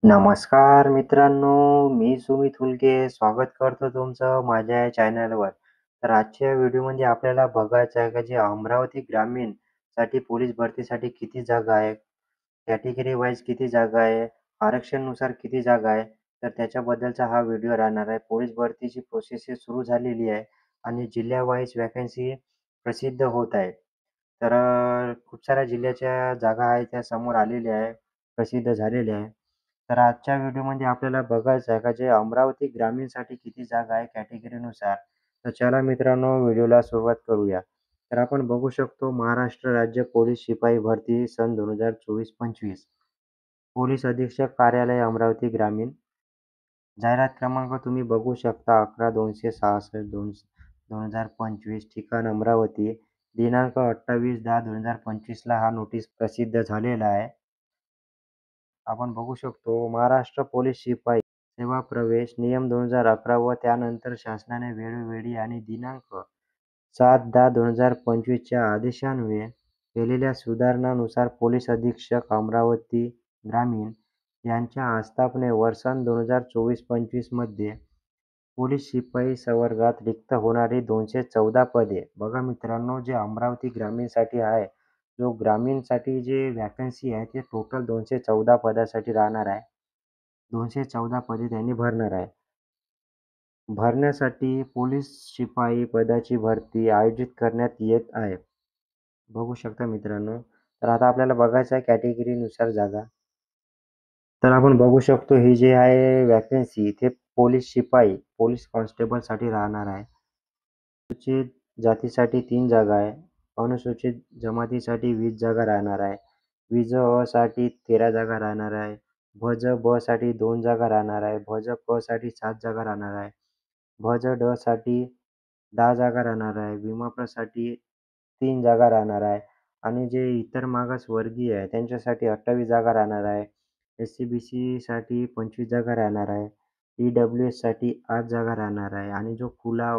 नमस्कार मित्रांनो, मी सुमित हुलके स्वागत करतो तुमचं माझ्या या चॅनलवर. तर आजच्या व्हिडिओमध्ये आपल्याला बघायचं आहे का जे अमरावती ग्रामीणसाठी पोलीस भरतीसाठी किती जागा आहे, कॅटेगरी वाईज किती जागा आहे, आरक्षणानुसार किती जागा आहे, तर त्याच्याबद्दलचा हा व्हिडिओ राहणार आहे. पोलीस भरतीची प्रोसेस ही सुरू झालेली आहे आणि जिल्हा वाईज वॅकन्सी प्रसिद्ध होत आहे. तर खूप साऱ्या जिल्ह्याच्या जागा आहेत त्या समोर आलेल्या आहे, प्रसिद्ध झालेल्या आहे. तर आजच्या व्हिडिओमध्ये आपल्याला बघायचं आहे का जे अमरावती ग्रामीणसाठी किती जागा आहे कॅटेगरीनुसार. तर चला मित्रांनो व्हिडिओला सुरुवात करूया. तर आपण बघू शकतो महाराष्ट्र राज्य पोलीस शिपाई भरती सन 2024-25. पोलीस अधीक्षक कार्यालय अमरावती ग्रामीण. जाहिरात क्रमांक तुम्ही बघू शकता 11-266-2025 ठिकाण अमरावती. दिनांक 28/10/2025 ला हा नोटीस प्रसिद्ध झालेला आहे. आपण बघू शकतो महाराष्ट्र पोलीस शिपाई सेवा प्रवेश नियम 2011 व त्यानंतर शासनाने वेळोवेळी आणि दिनांक 7/10/2025 च्या आदेशान्वये केलेल्या सुधारणांनुसार पोलीस अधीक्षक अमरावती ग्रामीण यांच्या आस्थापनेवर सन 2024-25 मध्ये पोलीस शिपाई संवर्गात रिक्त होणारी 214 पदे. बघा मित्रांनो, जे अमरावती ग्रामीणसाठी आहे, जो ग्रामीणसाठी जे व्हॅकन्सी आहे, ते टोटल 214 पदासाठी राहणार आहे. 214 पदे त्यांनी भरणार आहे. भरण्यासाठी पोलीस शिपाई पदाची भरती आयोजित करण्यात येत आहे. बघू शकता मित्रांनो. तर आता आपल्याला बघायचं आहे कॅटेगरीनुसार जागा. तर आपण बघू शकतो ही जी आहे व्हॅकन्सी ते पोलीस शिपाई, पोलीस कॉन्स्टेबलसाठी राहणार आहे. अनुसूचित जातीसाठी 3 जागा आहे. अनुसूचित जमातीसाठी 20 जागा राहणार आहे. विज अ साठी 13 जागा राहणार आहे. भज ब साठी 2 जागा राहणार आहे. भज प साठी 7 जागा राहणार आहे. भज ड साठी 10 जागा राहणार आहे. विमा साठी 3 जागा राहणार आहे आणि जे इतर मागासवर्गीय आहे त्यांच्यासाठी 28 जागा राहणार आहे. एस-सी-बी-सी साठी 25 जागा राहणार आहे. ई-डब्ल्यू-एस साठी 8 जागा राहणार आहे आणि जो खुला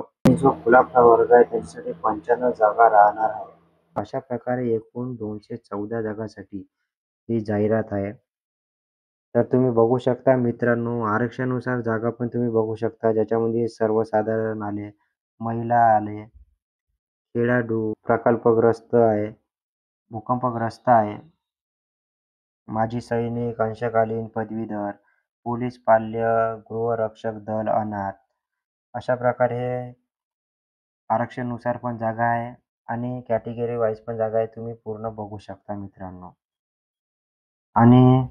प्रवर्ग आहे त्याच्यासाठी 95 जागा राहणार आहे. अशा प्रकारे एकूण 214 जागांसाठी ही जाहिरात आहे. तर तुम्ही बघू शकता मित्रांनो, आरक्षणानुसार जागा पण तुम्ही बघू शकता ज्याच्यामध्ये सर्वसाधारण आले, महिला आले, खेळाडू, प्रकल्पग्रस्त आहे, भूकंपग्रस्त आहे, माजी सैनिक, अंशकालीन पदवीधर, पोलीस पाल्य, गृहरक्षक दल, अनाथ. अशा प्रकारे आरक्षणानुसार पण जागा आहे आणि कॅटेगरी वाईज पण जागा आहे. तुम्ही पूर्ण बघू शकता मित्रांनो. आणि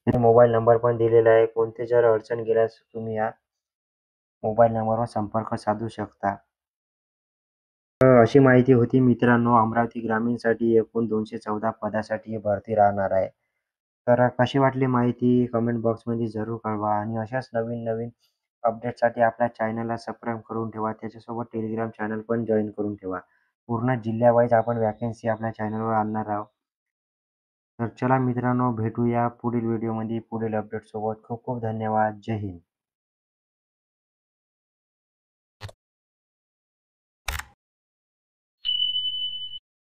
इथे मोबाईल नंबर पण दिलेला आहे. कोणती जर अडचण गेल्यास तुम्ही या मोबाईल नंबरवर संपर्क साधू शकता. अशी माहिती होती मित्रांनो, अमरावती ग्रामीणसाठी एकूण 214 पदासाठी ही भरती राहणार आहे. तर कशी वाटली माहिती कमेंट बॉक्समध्ये जरूर कळवा आणि अशाच नवीन-नवीन अपडेटसाठी आपल्या चॅनलला सबस्क्राईब करून ठेवा. त्याच्यासोबत टेलिग्राम चॅनल पण जॉइन करून ठेवा. पूर्ण जिल्ह्यावाईज आपण व्हॅकन्सी आपल्या चॅनलवर आणणार आहोत. तर चला मित्रांनो, भेटूया पुढील व्हिडिओमध्ये पुढील अपडेटसोबत. खूप खूप धन्यवाद. जय हिंद.